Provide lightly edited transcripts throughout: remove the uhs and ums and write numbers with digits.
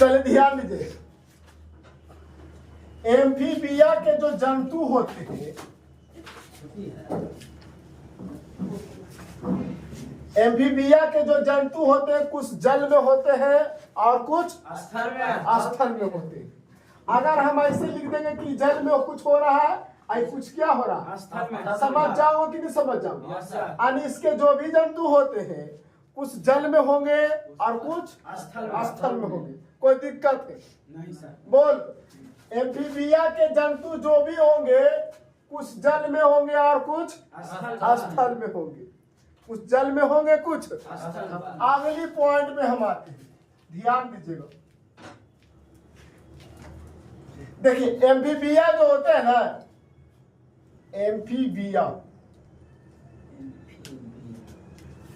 चलिए ध्यान दीजिए, एम्फीबिया के जो जंतु होते हैं, एम्फीबिया के जो जंतु होते हैं कुछ जल में होते हैं और कुछ स्थल में होते हैं। अगर हम ऐसे लिख देंगे कि जल में कुछ हो रहा है और कुछ क्या हो रहा है, समझ जाओ कि नहीं समझ जाओ। यानी इसके जो भी जंतु होते हैं कुछ जल में होंगे और कुछ स्थल में होंगे। कोई दिक्कत है नहीं सर? बोल, एम्फीबिया के जंतु जो भी होंगे कुछ जल में होंगे और कुछ स्थल में होंगे। कुछ जल में होंगे कुछ अगली पॉइंट में हम आते हैं, ध्यान दीजिएगा। देखिए एम्फीबिया जो होते हैं ना, एम्फीबिया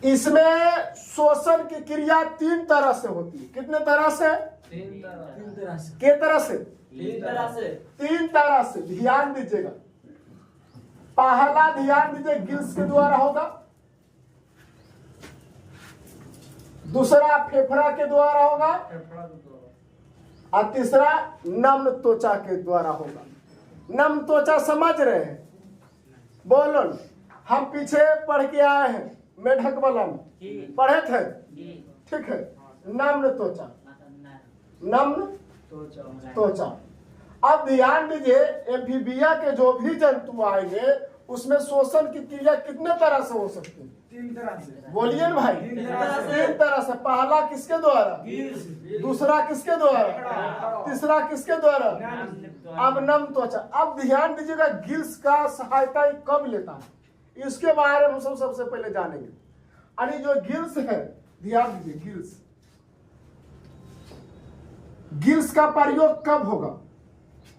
इसमें शोषण की क्रिया 3 तरह से होती है। कितने तरह से? 3 तरह से। किस तरह से? 3 तरह से। ध्यान दीजिएगा, पहला ध्यान दीजिए गिल्स के द्वारा होगा, दूसरा फेफड़ा के द्वारा होगा और तीसरा नम्न त्वचा के द्वारा होगा। नम्न त्वचा समझ रहे हैं? बोलो, हम पीछे पढ़ के आए हैं मेढक वाला में, पढ़े थे, ठीक है। नम्न त्वचा, नम्न त्वचा। अब ध्यान दीजिए, एम्फीबिया के जो भी जंतु आएंगे उसमें शोषण की क्रिया कितने तरह से हो सकती है? 3 तरह से। बोलिए ना भाई, 3 तरह से। पहला किसके द्वारा, दूसरा किसके द्वारा, तीसरा किसके द्वारा? अब नम्न त्वचा। अब ध्यान दीजिएगा गिल्स का सहायता कब लेता है, इसके बारे में हम सबसे पहले जानेंगे। यानी जो गिल्स है, ध्यान दीजिए, गिल्स, गिल्स का प्रयोग कब होगा?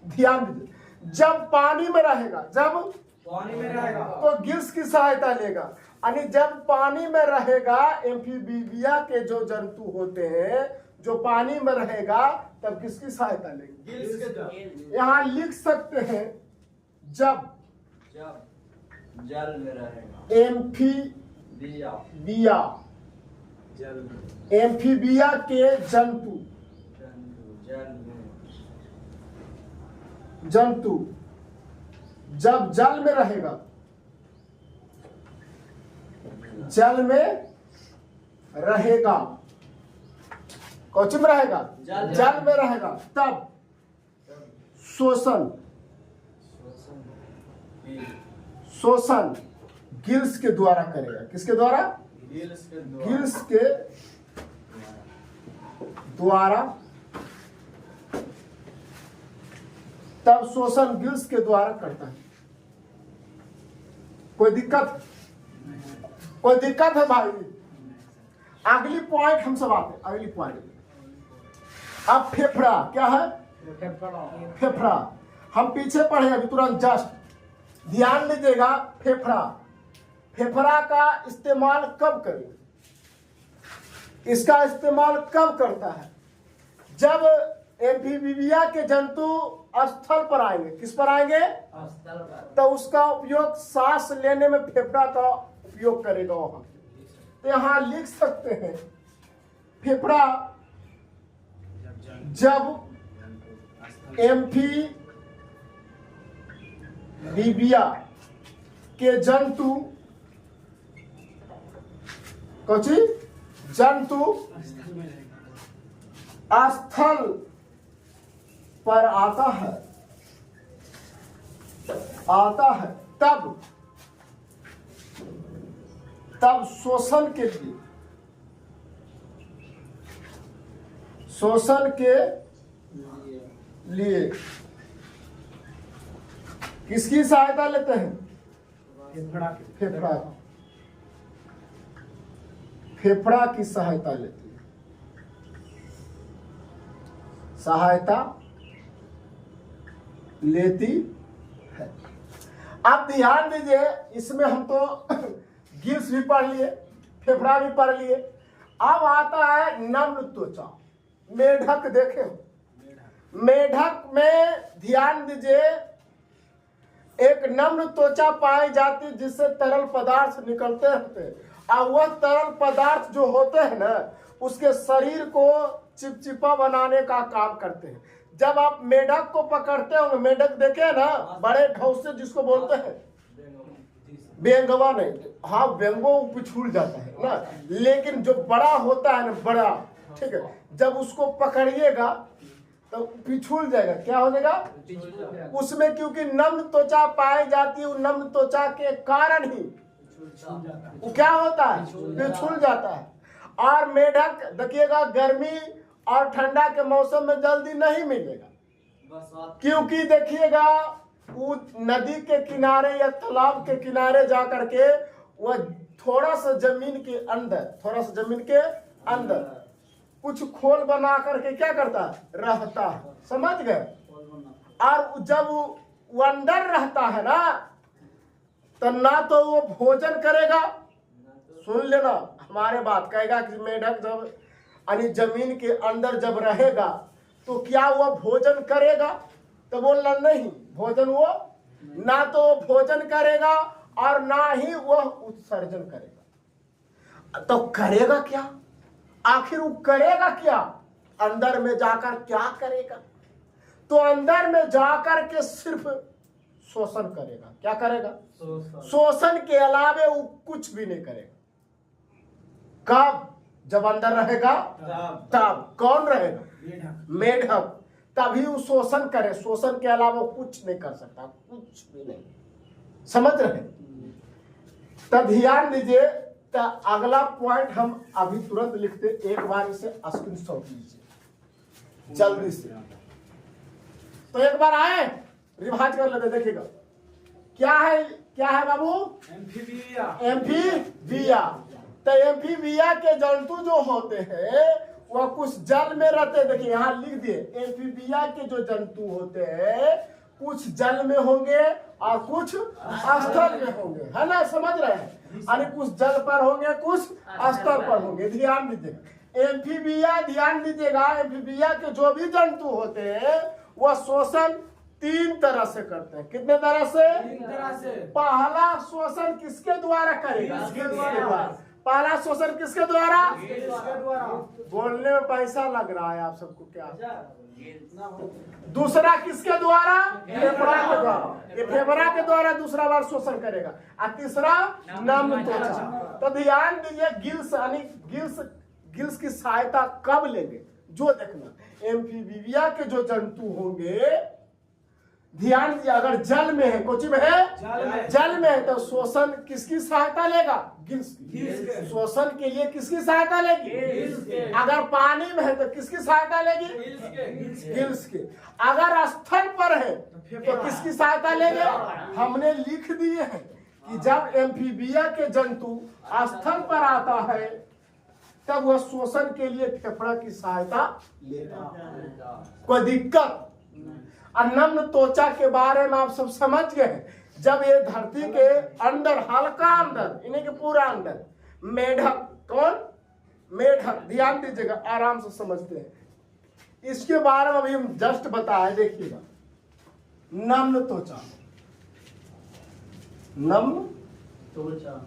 ध्यान दीजिए, जब पानी में रहेगा। जब पानी में रहेगा तो गिल्स की सहायता लेगा। यानी जब पानी में रहेगा, एम्फीबिया के जो जंतु होते हैं जो पानी में रहेगा तब किसकी सहायता लेगा? गिल्स के। यहाँ लिख सकते हैं जब जल में रहेगा, एम्फीबिया, जल में, एम्फीबिया के जंतु, जंतु जब जल में रहेगा, जल में रहेगा, कौच में रहेगा? जल में रहेगा, तब शोषण, शोषण गिल्स के द्वारा करेगा। किसके द्वारा? गिल्स के द्वारा। तब शोषण गिल्स के द्वारा करता है। कोई दिक्कत? कोई दिक्कत है भाई? अगली पॉइंट हम सब आते हैं, अगली पॉइंट। अब फेफड़ा क्या है? फेफड़ा हम पीछे पढ़े अभी तुरंत जस्ट। ध्यान दीजिएगा, फेफड़ा, फेफड़ा का इस्तेमाल कब करें? इसका इस्तेमाल कब करता है? जब एम्फीबिया के जंतु स्थल पर आएंगे। किस पर आएंगे? स्थल पर। तो उसका उपयोग सांस लेने में फेफड़ा का उपयोग करेगा वहां। तो यहाँ लिख सकते हैं फेफड़ा जब एम्फीबिया के जंतु, कौची जंतु स्थल पर आता है, तब शोषण के लिए किसकी सहायता लेते हैं? फेफड़ा की सहायता लेते हैं। सहायता लेती है। आप ध्यान दीजिए, इसमें हम तो गिल्स भी पढ़ लिए, फेफड़ा भी पढ़ लिए। अब आता है नम्न त्वचा। मेढक देखे हो? मेढक में ध्यान दीजिए, एक नम्न त्वचा पाई जाती जिससे तरल पदार्थ निकलते रहते हैं। और वह तरल पदार्थ जो होते हैं ना, उसके शरीर को चिपचिपा बनाने का काम करते हैं। जब आप मेढक को पकड़ते हो, मेढक देखे ना, बड़े ढौसे जिसको बोलते हैं, बेंगवा नहीं, हाँ बेंगो पिछुड़ जाता है ना, लेकिन जो बड़ा होता है ना, बड़ा, ठीक है, जब उसको पकड़िएगा तो पिछुड़ जाएगा। क्या हो जाएगा उसमें? क्योंकि नम्र त्वचा पाई जाती है, नम्र त्वचा के कारण ही वो क्या होता है, पिछुड़ जाता है। और मेढक देखिएगा गर्मी और ठंडा के मौसम में जल्दी नहीं मिलेगा, क्योंकि देखिएगा वो नदी के किनारे या तालाब के किनारे जा करके वह थोड़ा सा जमीन के अंदर कुछ खोल बना करके क्या करता है, रहता है, समझ गए। और जब वो अंदर रहता है ना, तो ना तो वो भोजन करेगा, सुन लेना हमारे बात, कहेगा कि मेढक जब यानी जमीन के अंदर जब रहेगा तो क्या वो भोजन करेगा, तो बोलना नहीं, भोजन वो ना तो भोजन करेगा और ना ही वह उत्सर्जन करेगा। तो करेगा क्या, आखिर वो करेगा क्या, अंदर में जाकर क्या करेगा? तो अंदर में जाकर के सिर्फ शोषण करेगा। क्या करेगा? शोषण के अलावे वो कुछ भी नहीं करेगा। कब? जब अंदर रहेगा तब। कौन रहेगा? मेढक। तभी वो शोषण करे, शोषण के अलावा कुछ नहीं कर सकता, कुछ भी नहीं। समझ रहे? तब ध्यान दीजिए। तो अगला पॉइंट हम अभी तुरंत लिखते, एक बार इसे स्क्रीनशॉट लीजिए जल्दी से। तो एक बार आए रिवाज कर लेते, देखिएगा क्या है बाबू? एम्फीबिया। तो एम्फीबिया के जंतु जो होते हैं वह कुछ जल में रहते हैं। देखिए यहाँ लिख दिए, एम्फीबिया के जो जंतु होते हैं कुछ जल में होंगे और कुछ स्थल में होंगे, है ना, समझ रहे हैं? यानी कुछ जल पर होंगे, कुछ स्थल पर होंगे। ध्यान दीजिएगा एम्फीबिया, ध्यान दीजिएगा एम्फीबिया के जो भी जंतु होते हैं वह शोषण 3 तरह से करते हैं। कितने तरह से? 3 तरह से। पहला शोषण किसके द्वारा करेगा? पहला शोषण किसके द्वारा? बोलने में पैसा लग रहा है आप सबको क्या? दूसरा किसके द्वारा? फेफड़ा के द्वारा। ये फेफड़ा के द्वारा दूसरा बार शोषण करेगा। और तीसरा नम्र त्वचा। तो ध्यान दीजिए गिल्स यानी गिल्स की सहायता कब लेंगे, जो देखना एम्फीबिया के जो जंतु होंगे, ध्यान दीजिए, अगर जल में है, कोची में है? जल में है, तो शोषण किसकी सहायता लेगा? गिल्स की। शोषण के लिए किसकी सहायता लेगी? अगर पानी में है तो किसकी सहायता लेगी? गिल्स की। अगर स्थल पर है तो किसकी सहायता लेंगे? हमने लिख दिए हैं कि जब एम्फीबिया के जंतु स्थल पर आता है तब वह शोषण के लिए फेफड़ा की सहायता लेता। कोई दिक्कत? और नम्र त्वचा के बारे में आप सब समझ गए। जब ये धरती के अंदर, हल्का अंदर, इन्हीं के पूरा अंदर मेढक, कौन? मेढक। ध्यान दीजिएगा, आराम से समझते हैं। इसके बारे में अभी हम जस्ट बताए, देखिएगा नम्र त्वचा। नम्र त्वचा,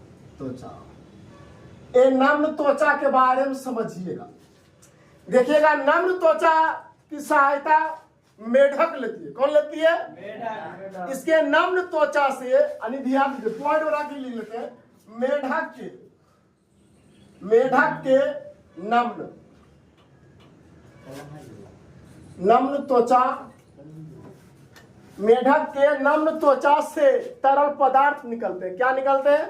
ये नम्र त्वचा के बारे में समझिएगा। देखिएगा नम्र त्वचा की सहायता मेढक लेती है। कौन लेती है? मेढक। इसके नम्र त्वचा से, यानी ध्यान दीजिए, पॉइंट बना के लिख लेते हैं, मेढक के नम्र त्वचा, मेढक के नम्र त्वचा से तरल पदार्थ निकलते हैं। क्या निकलते हैं?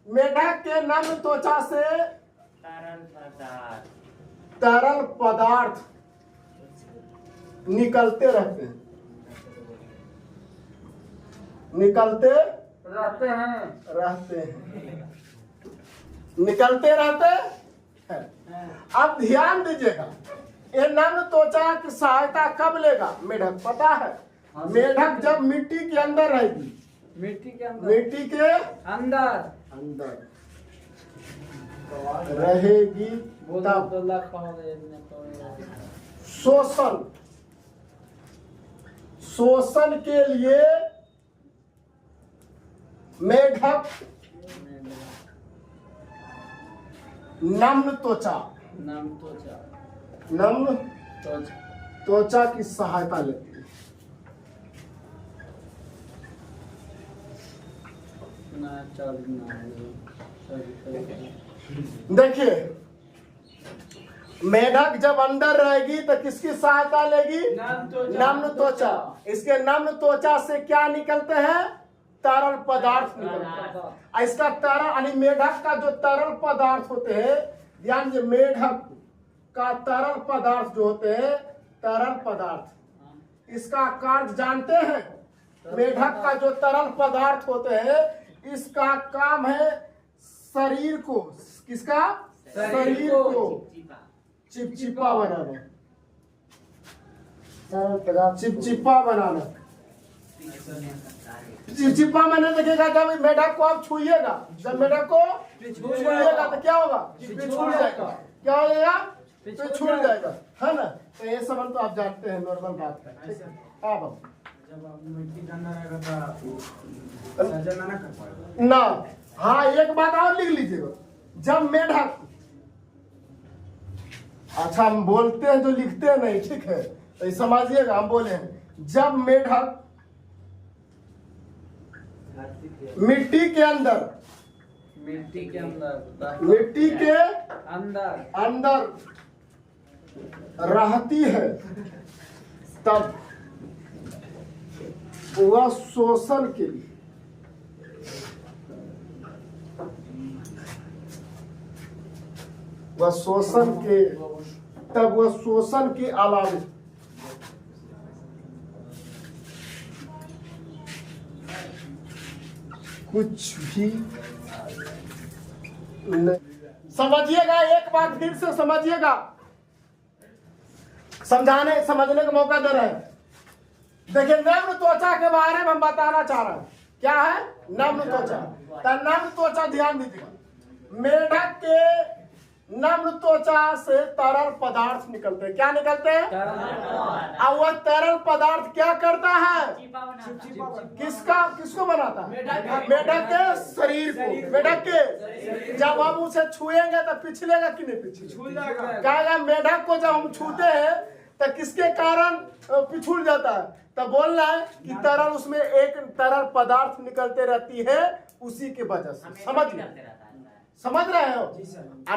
मेढक के नम्र त्वचा से तरल पदार्थ निकलते रहते हैं, निकलते रहते हैं। अब ध्यान दीजिएगा, ये नम्र त्वचा की सहायता कब लेगा मेढक? पता है? मेढक जब मिट्टी के अंदर रहेगी, मिट्टी के अंदर रहेगी तब शोषण के लिए मेढक नम्र त्वचा नम त्वचा। नम्र त्वचा। त्वचा की सहायता लेती है। देखिए, मेढक जब अंदर रहेगी तो किसकी सहायता लेगी? नम्र त्वचा। इसके नम्र त्वचा से क्या निकलते हैं? तरल पदार्थ निकलते हैं। इसका तरल यानी मेढक का जो तरल पदार्थ होते हैं, ध्यान से, मेढक का तरल पदार्थ जो होते हैं, तरल पदार्थ, इसका कार्य जानते हैं? मेढक का जो तरल पदार्थ होते हैं, इसका काम है शरीर को, किसका? शरीर को चिपचिपा बनाना, चिपचिपा बनाना। चिपचिपा मैंने देखिएगा, जब मेढक को आप छुइएगा, जब मेढक को छुइएगा तो क्या होगा? पिछुड़ जाएगा। क्या हो जाएगा? पिछुड़ जाएगा, है ना? तो ये सब तो आप जानते हैं, नॉर्मल बात है। ठीक है, अब जब आप मिट्टी गंदा रहेगा तो सर्जन ना कर पाएगा ना। हाँ, एक बात और लिख लीजिएगा, जब मेढक, अच्छा हम बोलते हैं जो लिखते हैं नहीं, ठीक है, तो समझिएगा, हम बोले हैं, जब मेढक मिट्टी के अंदर अंदर रहती है, तब वह शोषण के लिए, तब वह शोषण के अलावे कुछ भी नहीं। समझिएगा, एक बात फिर से समझिएगा, समझने का मौका दे रहे हैं। देखिए, नम्र त्वचा के बारे में हम बताना चाह रहे हैं। क्या है? नम्र त्वचा। तो नम्र त्वचा ध्यान दीजिएगा, मेढक के नम्र त्वचा से तरल पदार्थ निकलते हैं। क्या निकलते हैं? और वह तरल पदार्थ क्या करता है? किसको बनाता है? मेढक के शरीर को। मेढक के, जब हम उसे छुएंगे तो पिछलेगा कि नहीं? पिछलेगा। क्या मेढक को जब हम छूते हैं तो किसके कारण पिछुड़ जाता है? तो बोल रहा है कि तरल, उसमें एक तरल पदार्थ निकलते रहती है, उसी की वजह से। समझ रहे हो?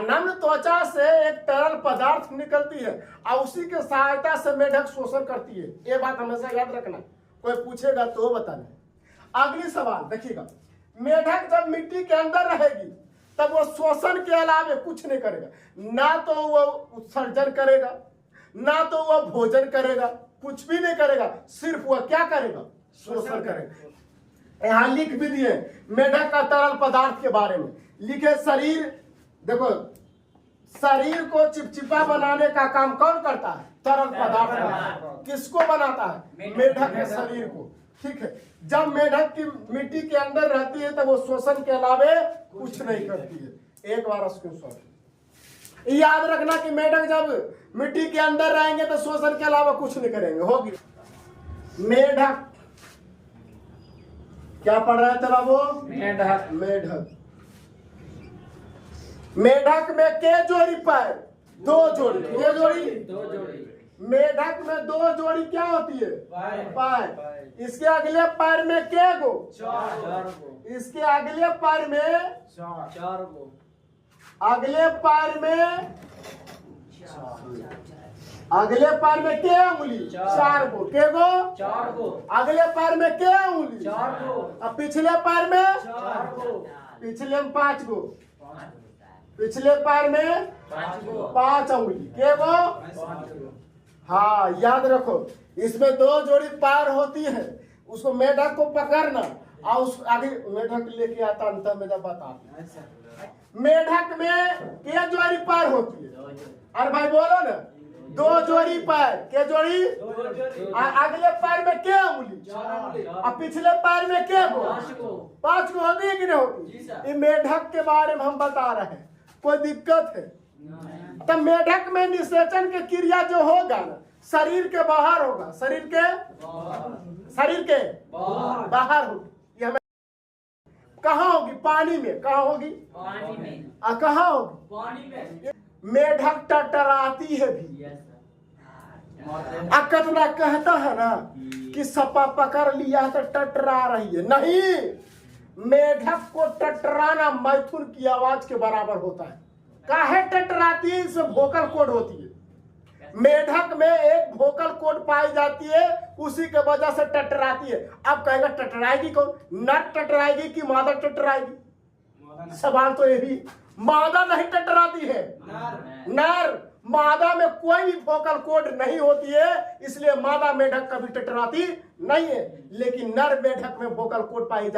नम्र त्वचा से एक तरल पदार्थ निकलती है और उसी के सहायता से मेढक शोषण करती है। ये बात हमेशा याद रखना, कोई पूछेगा तो बताना। अगली सवाल देखिएगा, मेढक जब मिट्टी के अंदर रहेगी तब वो शोषण के अलावे कुछ नहीं करेगा। ना तो वो उत्सर्जन करेगा, ना तो वह भोजन करेगा, कुछ भी नहीं करेगा। सिर्फ वह क्या करेगा? शोषण करेगा। यहाँ लिख भी दिए मेढक का तरल पदार्थ के बारे में, लिखे शरीर। देखो, शरीर को चिपचिपा बनाने का काम कौन करता है? तरल पदार्थ। किसको बनाता है? मेढक के शरीर को। ठीक है, जब मेढक की मिट्टी के अंदर रहती है तो वो शोषण के अलावे कुछ नहीं करती है। एक बार स्क्रीनशॉट याद रखना कि मेढक जब मिट्टी के अंदर रहेंगे तो शोषण के अलावा कुछ नहीं करेंगे। होगी मेढक, क्या पढ़ रहे थे बाबू? मेढक। मेढक में के जोड़ी पैर? दो जोड़ी। के जोड़ी? मेढक में दो जोड़ी क्या होती है? पैर। इसके अगले पैर में के गो? चार गो। इसके अगले पैर में चार गो। अगले पैर में के उंगली? चार गो। के गो? चार गो। अगले पैर में के उंगली? चार गो। अब पिछले पैर में? चार गो। पिछले में 5 गो। पिछले पैर में 5 उंगली। के गो? हाँ, याद रखो, इसमें 2 जोड़ी पैर होती है। उसको मेढक को पकड़ना और उस आगे मेढक लेके आता, अंत में जब बताते। मेढक में के जोड़ी पैर होती है? अरे भाई बोलो ना, 2 जोड़ी पैर। के जोड़ी? अगले पैर में के उंगली? और पिछले पैर में के गो? 5 गो होती है कि नहीं होती? ये मेढक के बारे में हम बता रहे हैं। कोई दिक्कत है? तो मेढक में निषेचन की क्रिया जो होगा ना, शरीर के बाहर होगा। शरीर के बाहर होगी। ये हमें कहाँ होगी? पानी में। कहाँ होगी? पानी में। कहाँ होगी? पानी में। मेढक टटराती है भी। अकतना कहता है ना कि सपा पकड़ लिया तो टटरा रही है, नहीं, मेढक को टटराना मैथुन की आवाज के बराबर होता है। काहे टटराती है? इसमें वोकल कोड होती है। मेढक में एक वोकल कोड पाई जाती है, उसी के वजह से टटराती है। अब कहेगा टटराएगी कौन? नर टटराएगी कि मादा टटराएगी? सवाल तो यही, मादा नहीं टटराती है, नर। मादा में कोई भी वोकल कोड नहीं होती है, इसलिए मादा मेढक कभी टटराती नहीं है। लेकिन नर मेढक में वोकल कोड पाया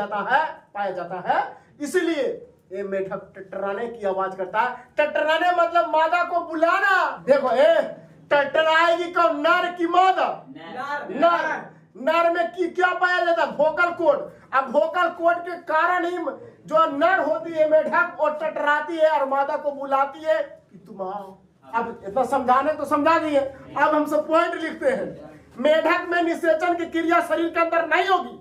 जाता है, इसलिए ये मेढक टटराने की आवाज करता है। टटराने मतलब मादा को बुलाना। देखो टटराएगी कौन? नर की मादा? नर। नर में की क्या पाया जाता है? Vocal cord. अब वोकल कोड के कारण ही जो नर होती है मेढक वो टटराती है और मादा को बुलाती है कि तुम आओ। अब इतना समझाने तो समझा दिए, अब हम सब पॉइंट लिखते हैं। मेढक में निषेचन की क्रिया शरीर के अंदर नहीं होगी।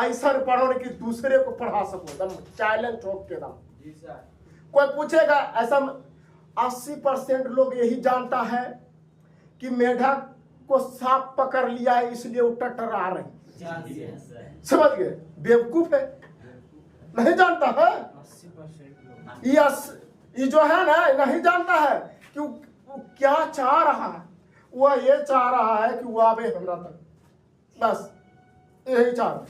ऐसा पढ़ो कि दूसरे को पढ़ा सको, दम चैलेंज ठोक के दम। कोई पूछेगा, ऐसा 80% लोग यही जानता है कि मेढक को सांप पकड़ लिया है इसलिए वो टटरा रही। समझ गए? बेवकूफ है, नहीं जानता है। 80% ये जो है ना, नहीं जानता है कि वो क्या चाह रहा है। वो ये चाह रहा है कि वो आवे हमरा तक, बस यही चाह रहा।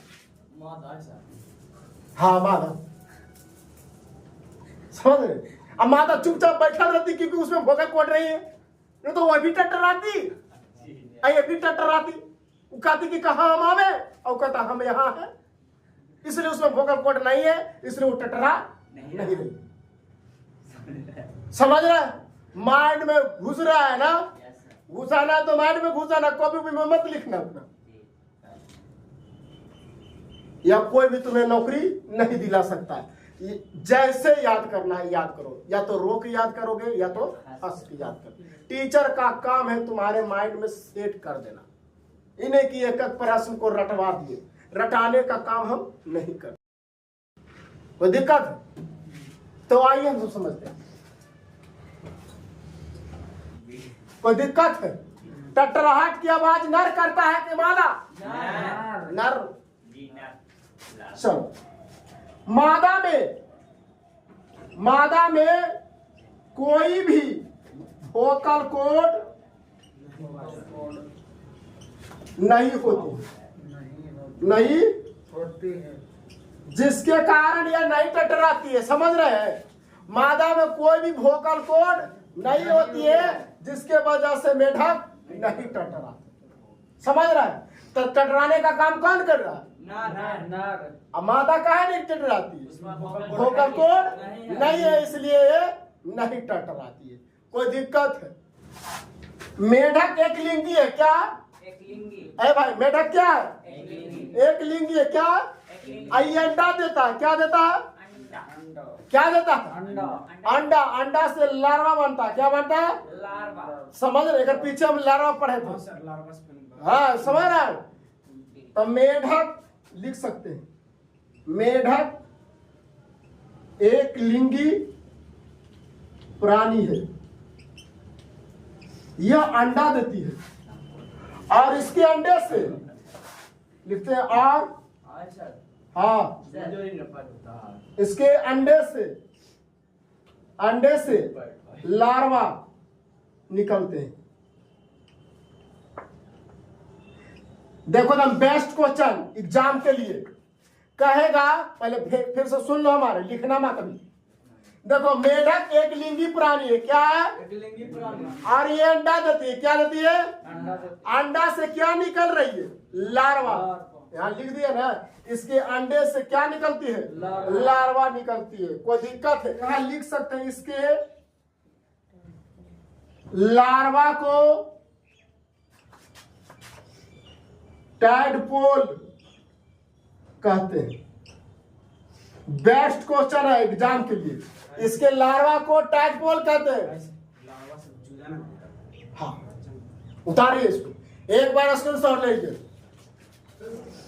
हाँ मादा, समझ रहे? अब मादा चुपचाप बैठा रहती क्योंकि उसमें वोकल कोड नहीं है, नहीं तो वह भी टटराती, ये भी टटराती। वो कहती कि कहाँ हम आवे, और कहता हम यहाँ है, इसलिए उसमें वोकल कोड नहीं है, इसलिए वो टटरा नहीं रही। समझ रहा है? माइंड में घुस रहा है ना, घुसाना तो माइंड में घुसाना, कॉपी में मत लिखना अपना, या कोई भी तुम्हें नौकरी नहीं दिला सकता है। जैसे याद करना है याद करो, या तो रो के याद करोगे या तो हंस के याद करोगे। टीचर का काम है तुम्हारे माइंड में सेट कर देना, इन्हें कि एक एक प्रश्न को रटवा दिए। रटाने का काम हम नहीं करते। कोई दिक्कत है तो आइए हम सब समझते हैं। कोई दिक्कत है? टटराहट की आवाज नर करता है कि मादा? नर। चलो, मादा में कोई भी वोकल कोड नहीं होती है, जिसके कारण यह नहीं टटराती है। समझ रहे हैं? मादा में कोई भी वोकल कोड नहीं होती है, जिसके वजह से मेढक नहीं टटराती। समझ रहा है? तो टटराने का काम कौन कर रहा है? नर। अब मादा काहे नहीं टटराती है? वोकल कोड नहीं है, इसलिए ये नहीं टटराती है। कोई दिक्कत है? मेढक एक लिंगी है क्या? अरे भाई, मेढक क्या है? एक लिंगी है क्या? आई अंडा देता है। क्या देता है? क्या देता है? अंडा। अंडा से लार्वा बनता है। क्या बनता है? समझ रहे? अगर पीछे हम लार्वा पढ़े थे, हाँ समझ रहा है? तो मेढक लिख सकते हैं, मेढक एक लिंगी प्राणी है, यह अंडा देती है और इसके अंडे से लिखते हैं और हाँ, इसके अंडे से लार्वा निकलते हैं। देखो ना, बेस्ट क्वेश्चन एग्जाम के लिए कहेगा, पहले फिर से सुन लो, हमारे लिखना मत कभी। देखो, मेढक एक लिंगी प्राणी है। क्या है? एक लिंगी प्राणी। और ये अंडा देती है। क्या देती है? अंडा से क्या निकल रही है? लार्वा। यहाँ लिख दिया ना, इसके अंडे से क्या निकलती है? लार्वा निकलती है। कोई दिक्कत है? यहाँ लिख सकते हैं, इसके लार्वा को टैडपोल कहते हैं। बेस्ट क्वेश्चन है एग्जाम के लिए। इसके लार्वा को टैडपोल कहते हैं। हाँ, उतारिए इसको, एक बार स्क्रीनशॉट लीजिए।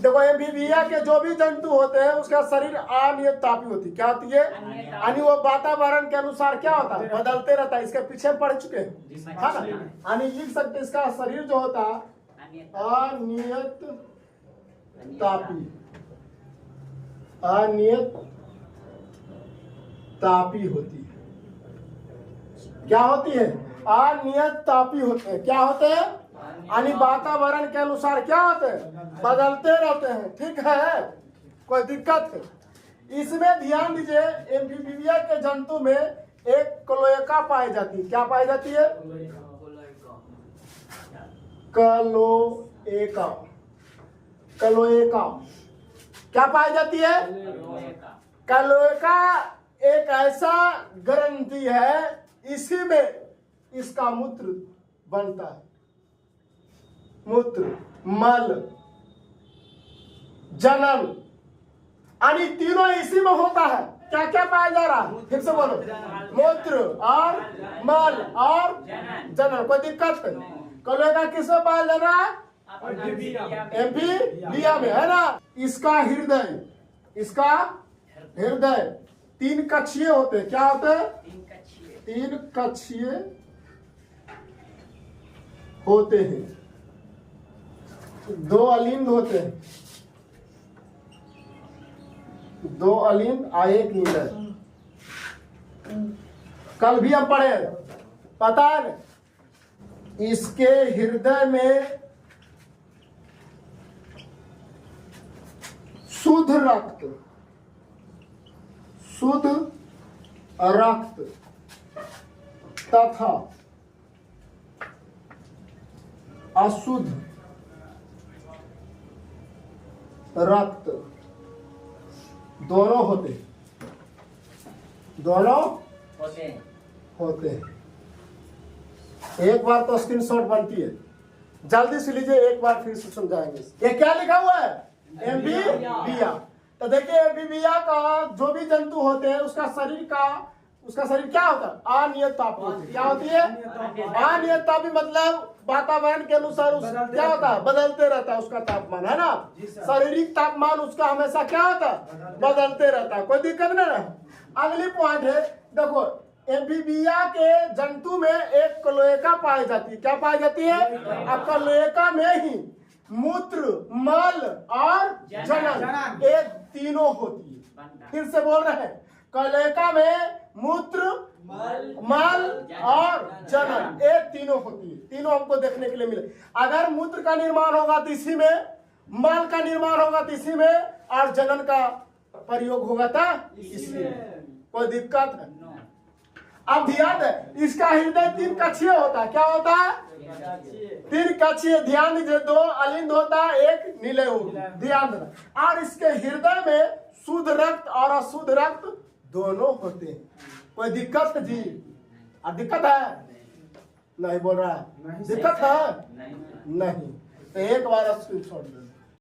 देखो एम्फीबिया के जो भी जंतु होते हैं उसका शरीर अनियत तापी होती है। क्या होती है? यानी वो वातावरण के अनुसार क्या होता है? बदलते रहता है। इसके पीछे पढ़ चुके हैं, है ना? यानी लिख सकते हैं इसका शरीर जो होता है अनियत तापी, अनियत तापी होती है। क्या होती है? अनियत तापी होते हैं। क्या होते हैं? यानी वातावरण के अनुसार क्या होते हैं? बदलते रहते हैं। ठीक है, कोई दिक्कत है? इसमें ध्यान दीजिए, एम्फीबिया के जंतु में एक क्लोएका पाई जाती है। क्या पाई जाती है? क्लोएका। क्लोएका क्या पाई जाती है? क्लोएका एक ऐसा ग्रंथि है, इसी में इसका मूत्र बनता है। मूत्र, मल, जनन, यानी तीनों इसी में होता है। क्या क्या पाया जा रहा है? फिर से बोलो। मूत्र और मल और जनन। कोई दिक्कत है? क्लोएका किसमें पाया जा रहा है? एम्फीबिया में, है ना? इसका हृदय, इसका हृदय 3 कक्षीय होते हैं। क्या होते हैं? 3 कक्षीय होते हैं। 2 अलिंद होते हैं, 2 अलिंद और 1 निलय। कल भी हम पढ़े, पता है? इसके हृदय में शुद्ध रक्त, शुद्ध रक्त तथा अशुद्ध रक्त दोनों होते हैं। दोनों होते हैं। एक बार तो स्क्रीनशॉट बनती है, जल्दी से लीजिए, एक बार फिर से समझाएंगे। ये क्या लिखा हुआ है? एम्फीबिया। तो देखिए, एम्फीबिया का जो भी जंतु होते हैं उसका शरीर क्या होता है? अनियत तापी होती है। क्या होती है? अनियत तापी मतलब वातावरण के अनुसार क्या होता है? बदलते रहता है उसका तापमान, है ना? शारीरिक तापमान उसका हमेशा क्या होता है? बदलते रहता है। कोई दिक्कत नहीं है। अगली पॉइंट है, देखो, एम्फीबिया के जंतु में एक क्लोएका पाई जाती है। क्या पाई जाती है? अब क्लोएका में ही मूत्र, मल और जनन, ये तीनों होती है। फिर से बोल रहे हैं, क्लोएका में मूत्र, मल और जनन, ये तीनों होती है। तीनों हमको देखने के लिए मिले। अगर मूत्र का निर्माण होगा तो इसी में, मल का निर्माण होगा तो इसी में, और जनन का प्रयोग होगा था इसी में। कोई दिक्कत है? अब ध्यान है, इसका हृदय 3 कक्षीय होता है। क्या होता है? 3 कक्षीय। ध्यान दीजिए, 2 अलिंद होता है, 1 निलय होता, ध्यान देना। और इसके हृदय में शुद्ध रक्त और अशुद्ध रक्त दोनों होते हैं। कोई दिक्कत जी? अब दिक्कत है? नहीं बोल रहा है? दिक्कत है? नहीं। तो एक बार स्क्रीनशॉट ले।